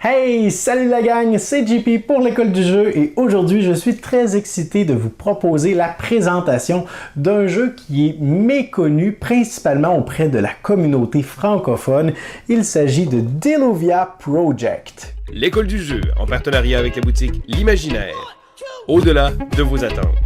Hey, salut la gang, c'est JP pour l'école du jeu et aujourd'hui je suis très excité de vous proposer la présentation d'un jeu qui est méconnu principalement auprès de la communauté francophone. Il s'agit de Delovia Project. L'école du jeu en partenariat avec la boutique L'Imaginaire, au-delà de vos attentes.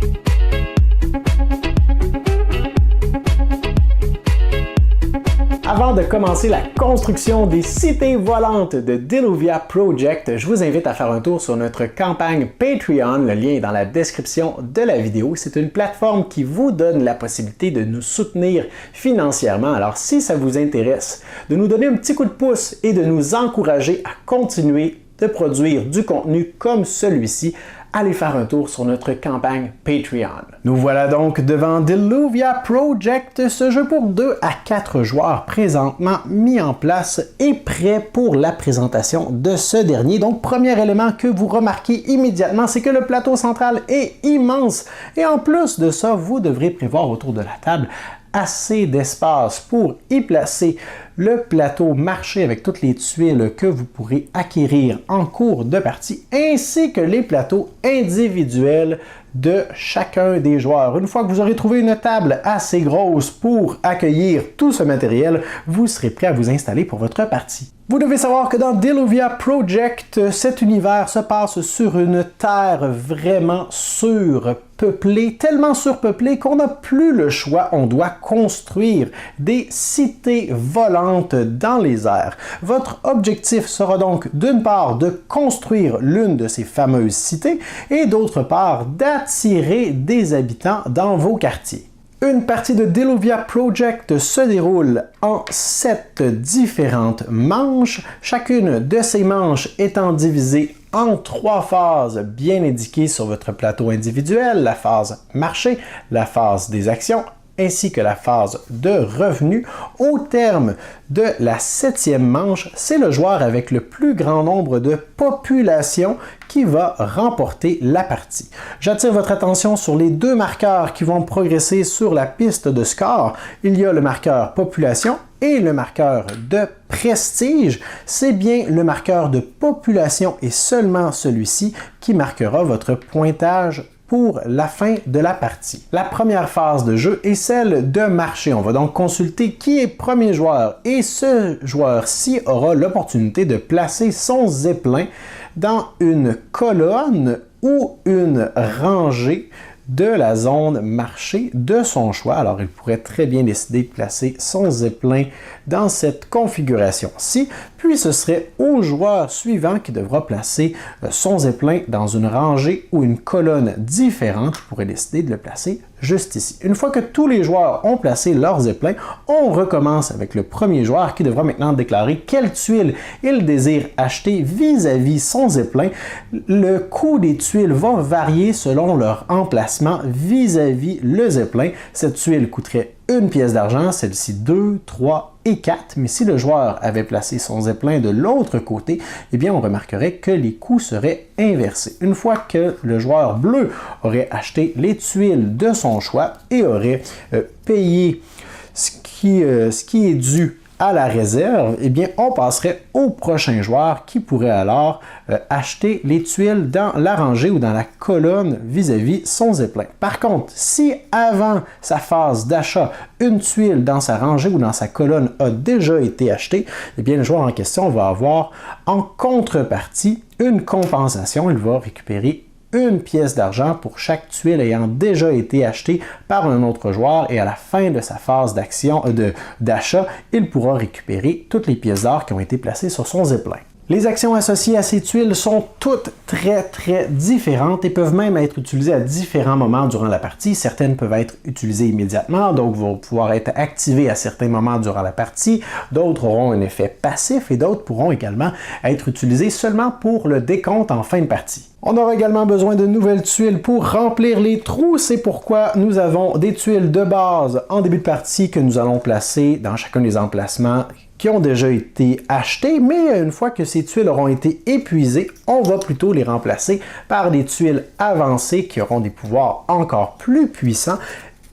Avant de commencer la construction des cités volantes de Delovia Project, je vous invite à faire un tour sur notre campagne Patreon. Le lien est dans la description de la vidéo. C'est une plateforme qui vous donne la possibilité de nous soutenir financièrement. Alors si ça vous intéresse, de nous donner un petit coup de pouce et de nous encourager à continuer de produire du contenu comme celui-ci, allez faire un tour sur notre campagne Patreon. Nous voilà donc devant Delovia Project, ce jeu pour 2 à 4 joueurs présentement mis en place et prêt pour la présentation de ce dernier. Donc, premier élément que vous remarquez immédiatement, c'est que le plateau central est immense et en plus de ça, vous devrez prévoir autour de la table assez d'espace pour y placer le plateau marché avec toutes les tuiles que vous pourrez acquérir en cours de partie, ainsi que les plateaux individuels de chacun des joueurs. Une fois que vous aurez trouvé une table assez grosse pour accueillir tout ce matériel, vous serez prêt à vous installer pour votre partie. Vous devez savoir que dans Delovia Project, cet univers se passe sur une terre vraiment surpeuplée, tellement surpeuplée qu'on n'a plus le choix, on doit construire des cités volantes dans les airs. Votre objectif sera donc d'une part de construire l'une de ces fameuses cités et d'autre part d'attirer des habitants dans vos quartiers. Une partie de Delovia Project se déroule en 7 différentes manches, chacune de ces manches étant divisée en 3 phases bien indiquées sur votre plateau individuel, la phase marché, la phase des actions, ainsi que la phase de revenus. Au terme de la 7e manche, c'est le joueur avec le plus grand nombre de populations qui va remporter la partie. J'attire votre attention sur les 2 marqueurs qui vont progresser sur la piste de score. Il y a le marqueur population et le marqueur de prestige. C'est bien le marqueur de population et seulement celui-ci qui marquera votre pointage pour la fin de la partie. La première phase de jeu est celle de marché. On va donc consulter qui est premier joueur et ce joueur-ci aura l'opportunité de placer son zeppelin dans une colonne ou une rangée de la zone marché de son choix. Alors, il pourrait très bien décider de placer son zeppelin dans cette configuration-ci, puis ce serait au joueur suivant qui devra placer son zeppelin dans une rangée ou une colonne différente. Il pourrait décider de le placer juste ici. Une fois que tous les joueurs ont placé leur zeppelin, on recommence avec le premier joueur qui devra maintenant déclarer quelle tuile il désire acheter vis-à-vis son zeppelin. Le coût des tuiles va varier selon leur emplacement vis-à-vis le zeppelin. Cette tuile coûterait 1 pièce d'argent, celle-ci 2, 3 et 4, mais si le joueur avait placé son zeppelin de l'autre côté, eh bien on remarquerait que les coûts seraient inversés. Une fois que le joueur bleu aurait acheté les tuiles de son choix et aurait payé ce qui est dû à la réserve, eh bien, on passerait au prochain joueur qui pourrait alors acheter les tuiles dans la rangée ou dans la colonne vis-à-vis son zeppelin. Par contre, si avant sa phase d'achat, une tuile dans sa rangée ou dans sa colonne a déjà été achetée, eh bien, le joueur en question va avoir en contrepartie une compensation. Il va récupérer 1 pièce d'argent pour chaque tuile ayant déjà été achetée par un autre joueur et à la fin de sa phase d'achat, il pourra récupérer toutes les pièces d'or qui ont été placées sur son zeppelin. Les actions associées à ces tuiles sont toutes très différentes et peuvent même être utilisées à différents moments durant la partie. Certaines peuvent être utilisées immédiatement, donc vont pouvoir être activées à certains moments durant la partie. D'autres auront un effet passif et d'autres pourront également être utilisées seulement pour le décompte en fin de partie. On aura également besoin de nouvelles tuiles pour remplir les trous. C'est pourquoi nous avons des tuiles de base en début de partie que nous allons placer dans chacun des emplacements qui ont déjà été achetées, mais une fois que ces tuiles auront été épuisées, on va plutôt les remplacer par des tuiles avancées qui auront des pouvoirs encore plus puissants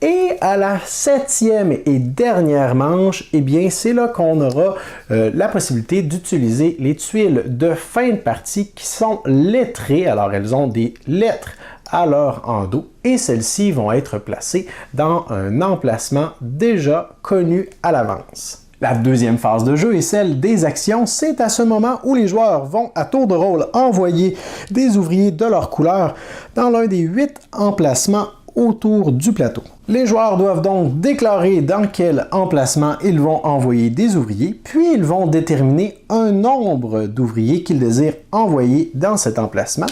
Et à la 7e et dernière manche, eh bien, c'est là qu'on aura la possibilité d'utiliser les tuiles de fin de partie qui sont lettrées. Alors, elles ont des lettres à leur endos et celles-ci vont être placées dans un emplacement déjà connu à l'avance. La deuxième phase de jeu est celle des actions. C'est à ce moment où les joueurs vont à tour de rôle envoyer des ouvriers de leur couleur dans l'un des 8 emplacements autour du plateau. Les joueurs doivent donc déclarer dans quel emplacement ils vont envoyer des ouvriers, puis ils vont déterminer un nombre d'ouvriers qu'ils désirent envoyer dans cet emplacement.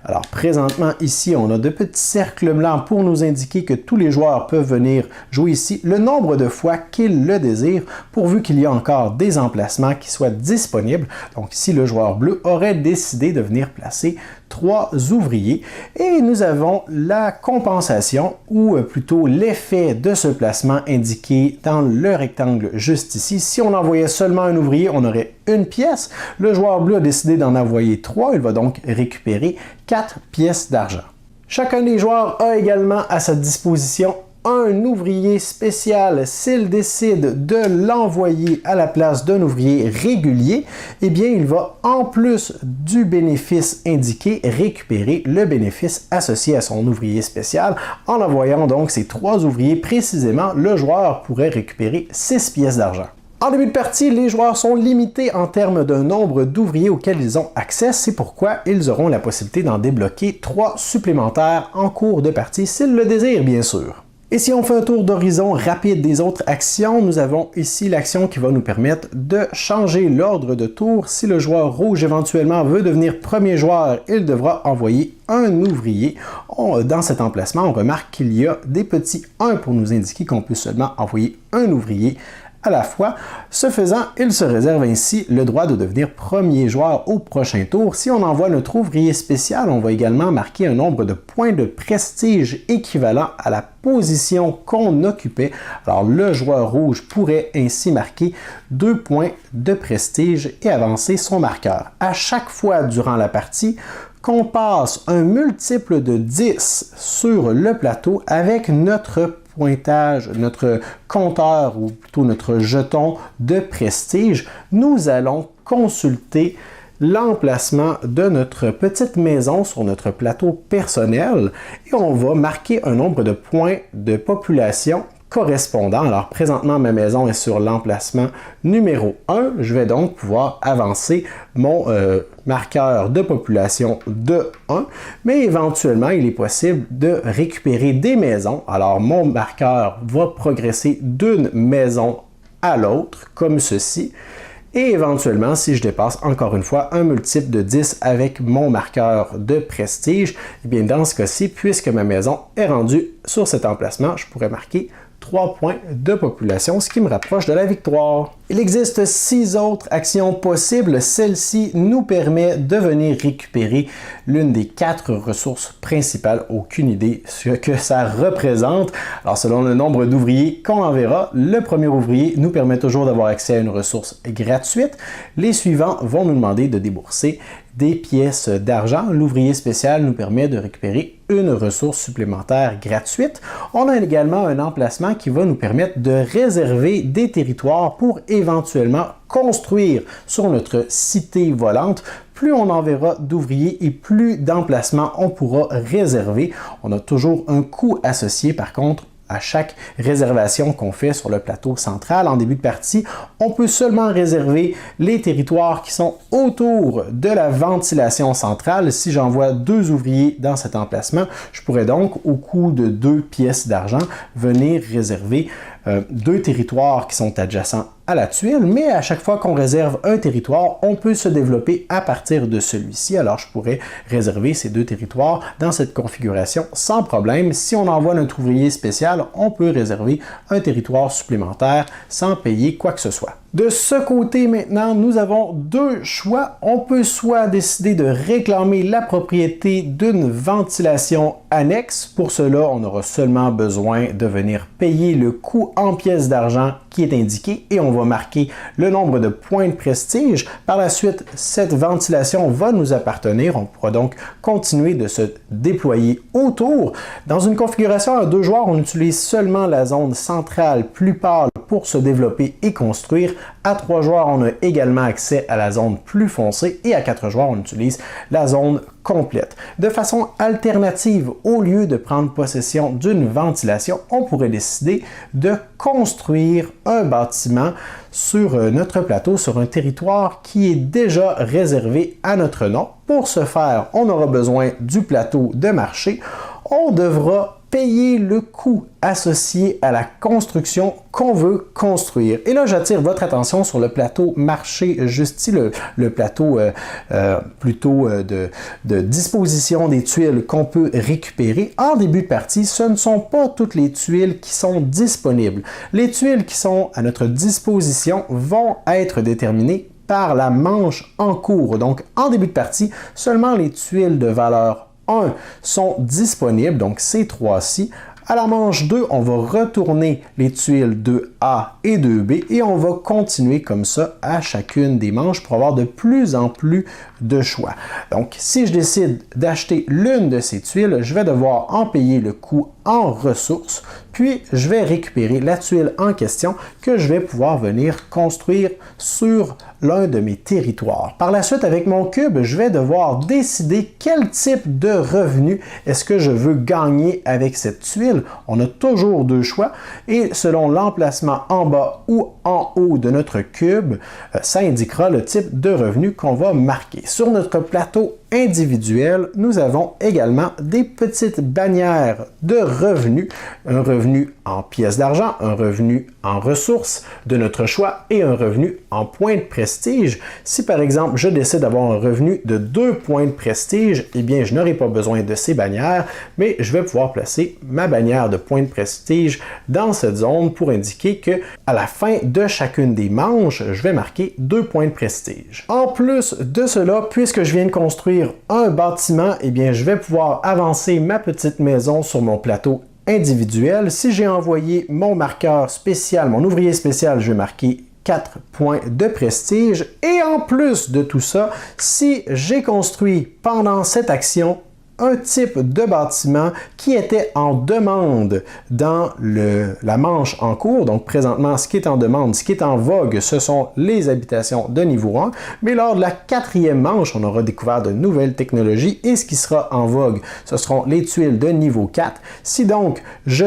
Alors présentement ici, on a de petits cercles blancs pour nous indiquer que tous les joueurs peuvent venir jouer ici le nombre de fois qu'ils le désirent, pourvu qu'il y a encore des emplacements qui soient disponibles. Donc ici, le joueur bleu aurait décidé de venir placer 3 ouvriers et nous avons la compensation ou plutôt l'effet de ce placement indiqué dans le rectangle juste ici. Si on envoyait seulement un ouvrier, on aurait une pièce. Le joueur bleu a décidé d'en envoyer 3. Il va donc récupérer 4 pièces d'argent. Chacun des joueurs a également à sa disposition un ouvrier spécial. S'il décide de l'envoyer à la place d'un ouvrier régulier, eh bien, il va, en plus du bénéfice indiqué, récupérer le bénéfice associé à son ouvrier spécial. En envoyant donc ces 3 ouvriers précisément, le joueur pourrait récupérer 6 pièces d'argent. En début de partie, les joueurs sont limités en termes d'un nombre d'ouvriers auxquels ils ont accès. C'est pourquoi ils auront la possibilité d'en débloquer 3 supplémentaires en cours de partie, s'ils le désirent, bien sûr. Et si on fait un tour d'horizon rapide des autres actions, nous avons ici l'action qui va nous permettre de changer l'ordre de tour. Si le joueur rouge éventuellement veut devenir premier joueur, il devra envoyer un ouvrier. Dans cet emplacement, on remarque qu'il y a des petits 1 pour nous indiquer qu'on peut seulement envoyer un ouvrier à la fois. Ce faisant, il se réserve ainsi le droit de devenir premier joueur au prochain tour. Si on envoie notre ouvrier spécial, on va également marquer un nombre de points de prestige équivalent à la position qu'on occupait. Alors le joueur rouge pourrait ainsi marquer 2 points de prestige et avancer son marqueur. À chaque fois durant la partie, qu'on passe un multiple de 10 sur le plateau avec notre pointage, notre compteur ou plutôt notre jeton de prestige, nous allons consulter l'emplacement de notre petite maison sur notre plateau personnel et on va marquer un nombre de points de population correspondant. Alors présentement, ma maison est sur l'emplacement numéro 1. Je vais donc pouvoir avancer mon marqueur de population de 1, mais éventuellement, il est possible de récupérer des maisons. Alors mon marqueur va progresser d'une maison à l'autre, comme ceci. Et éventuellement, si je dépasse encore une fois un multiple de 10 avec mon marqueur de prestige, eh bien dans ce cas-ci, puisque ma maison est rendue sur cet emplacement, je pourrais marquer 3 points de population, ce qui me rapproche de la victoire. Il existe 6 autres actions possibles. Celle-ci nous permet de venir récupérer l'une des 4 ressources principales. Aucune idée ce que ça représente. Alors, selon le nombre d'ouvriers qu'on enverra, le premier ouvrier nous permet toujours d'avoir accès à une ressource gratuite. Les suivants vont nous demander de débourser des pièces d'argent. L'ouvrier spécial nous permet de récupérer une ressource supplémentaire gratuite. On a également un emplacement qui va nous permettre de réserver des territoires pour éventuellement construire sur notre cité volante. Plus on enverra d'ouvriers et plus d'emplacements on pourra réserver. On a toujours un coût associé par contre à chaque réservation qu'on fait sur le plateau central. En début de partie, on peut seulement réserver les territoires qui sont autour de la ventilation centrale. Si j'envoie 2 ouvriers dans cet emplacement, je pourrais donc, au coût de 2 pièces d'argent, venir réserver 2 territoires qui sont adjacents à la tuile, mais à chaque fois qu'on réserve un territoire, on peut se développer à partir de celui-ci. Alors, je pourrais réserver ces 2 territoires dans cette configuration sans problème. Si on envoie notre ouvrier spécial, on peut réserver un territoire supplémentaire sans payer quoi que ce soit. De ce côté maintenant, nous avons deux choix. On peut soit décider de réclamer la propriété d'une ventilation annexe. Pour cela, on aura seulement besoin de venir payer le coût en pièces d'argent qui est indiqué et on va marquer le nombre de points de prestige. Par la suite, cette ventilation va nous appartenir. On pourra donc continuer de se déployer autour. Dans une configuration à 2 joueurs, on utilise seulement la zone centrale plus pâle pour se développer et construire. À 3 joueurs, on a également accès à la zone plus foncée et à 4 joueurs, on utilise la zone complète. De façon alternative, au lieu de prendre possession d'une ventilation, on pourrait décider de construire un bâtiment sur notre plateau, sur un territoire qui est déjà réservé à notre nom. Pour ce faire, on aura besoin du plateau de marché. On devra payer le coût associé à la construction qu'on veut construire. Et là, j'attire votre attention sur le plateau marché juste ici, le plateau plutôt de disposition des tuiles qu'on peut récupérer. En début de partie, ce ne sont pas toutes les tuiles qui sont disponibles. Les tuiles qui sont à notre disposition vont être déterminées par la manche en cours. Donc, en début de partie, seulement les tuiles de valeur 1 sont disponibles, donc ces 3-ci. À la manche 2, on va retourner les tuiles 2A et 2B et on va continuer comme ça à chacune des manches pour avoir de plus en plus de choix. Donc, si je décide d'acheter l'une de ces tuiles, je vais devoir en payer le coût en ressources, puis je vais récupérer la tuile en question que je vais pouvoir venir construire sur l'un de mes territoires. Par la suite, avec mon cube, je vais devoir décider quel type de revenu est-ce que je veux gagner avec cette tuile. On a toujours 2 choix et selon l'emplacement en bas ou en haut de notre cube, ça indiquera le type de revenu qu'on va marquer. Sur notre plateau individuel, nous avons également des petites bannières de revenus, un revenu en pièces d'argent, un revenu en ressources de notre choix et un revenu en points de prestige. Si par exemple je décide d'avoir un revenu de 2 points de prestige, eh bien je n'aurai pas besoin de ces bannières, mais je vais pouvoir placer ma bannière de points de prestige dans cette zone pour indiquer que à la fin de chacune des manches, je vais marquer 2 points de prestige. En plus de cela, puisque je viens de construire un bâtiment, eh bien je vais pouvoir avancer ma petite maison sur mon plateau individuel. Si j'ai envoyé mon marqueur spécial, mon ouvrier spécial, je vais marquer 4 points de prestige. Et en plus de tout ça, si j'ai construit pendant cette action un type de bâtiment qui était en demande dans la manche en cours. Donc présentement, ce qui est en demande, ce qui est en vogue, ce sont les habitations de niveau 1. Mais lors de la 4e manche, on aura découvert de nouvelles technologies et ce qui sera en vogue, ce seront les tuiles de niveau 4. Si donc je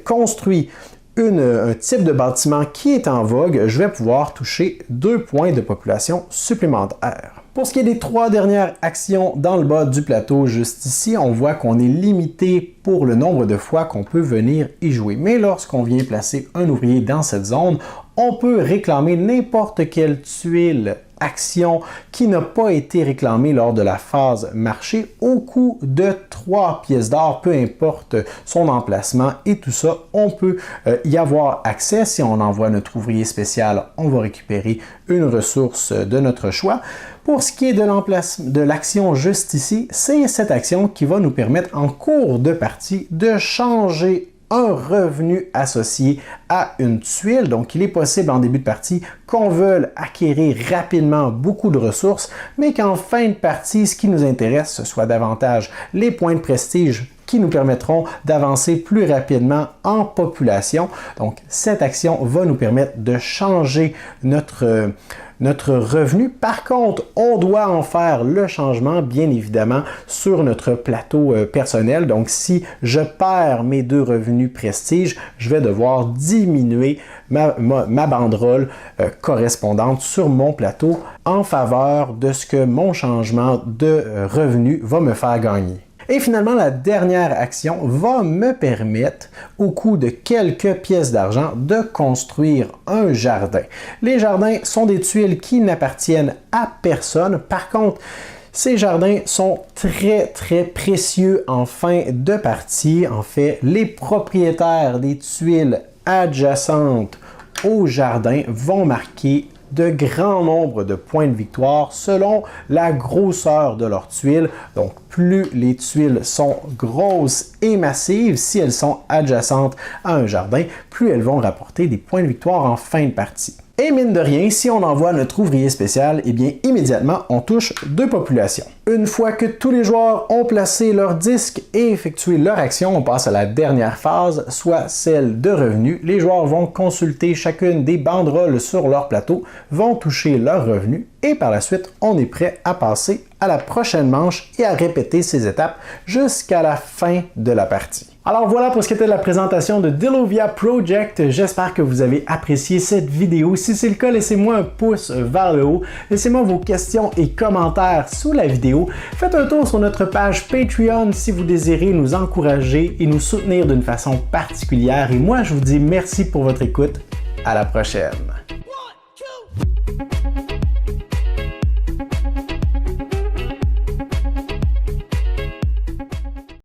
construis un type de bâtiment qui est en vogue, je vais pouvoir toucher 2 points de population supplémentaires. Pour ce qui est des 3 dernières actions dans le bas du plateau, juste ici, on voit qu'on est limité pour le nombre de fois qu'on peut venir y jouer. Mais lorsqu'on vient placer un ouvrier dans cette zone, on peut réclamer n'importe quelle tuile action qui n'a pas été réclamée lors de la phase marché au coût de 3 pièces d'or, peu importe son emplacement et tout ça, on peut y avoir accès. Si on envoie notre ouvrier spécial, on va récupérer une ressource de notre choix. Pour ce qui est de l'action juste ici, c'est cette action qui va nous permettre en cours de partie de changer un revenu associé à une tuile. Donc, il est possible en début de partie qu'on veuille acquérir rapidement beaucoup de ressources, mais qu'en fin de partie, ce qui nous intéresse, ce soit davantage les points de prestige qui nous permettront d'avancer plus rapidement en population. Donc, cette action va nous permettre de changer notre revenu. Par contre, on doit en faire le changement, bien évidemment, sur notre plateau personnel. Donc, si je perds mes 2 revenus prestige, je vais devoir diminuer ma banderole correspondante sur mon plateau en faveur de ce que mon changement de revenu va me faire gagner. Et finalement, la dernière action va me permettre, au coût de quelques pièces d'argent, de construire un jardin. Les jardins sont des tuiles qui n'appartiennent à personne. Par contre, ces jardins sont très, très précieux en fin de partie. En fait, les propriétaires des tuiles adjacentes au jardin vont marquer de grands nombres de points de victoire selon la grosseur de leurs tuiles. Donc, plus les tuiles sont grosses et massives, si elles sont adjacentes à un jardin, plus elles vont rapporter des points de victoire en fin de partie. Et mine de rien, si on envoie notre ouvrier spécial, eh bien immédiatement on touche 2 populations. Une fois que tous les joueurs ont placé leur disque et effectué leur action, on passe à la dernière phase, soit celle de revenu. Les joueurs vont consulter chacune des banderoles sur leur plateau, vont toucher leur revenu et par la suite, on est prêt à passer à la prochaine manche et à répéter ces étapes jusqu'à la fin de la partie. Alors voilà pour ce qui était de la présentation de Delovia Project. J'espère que vous avez apprécié cette vidéo. Si c'est le cas, laissez-moi un pouce vers le haut. Laissez-moi vos questions et commentaires sous la vidéo. Faites un tour sur notre page Patreon si vous désirez nous encourager et nous soutenir d'une façon particulière. Et moi, je vous dis merci pour votre écoute. À la prochaine.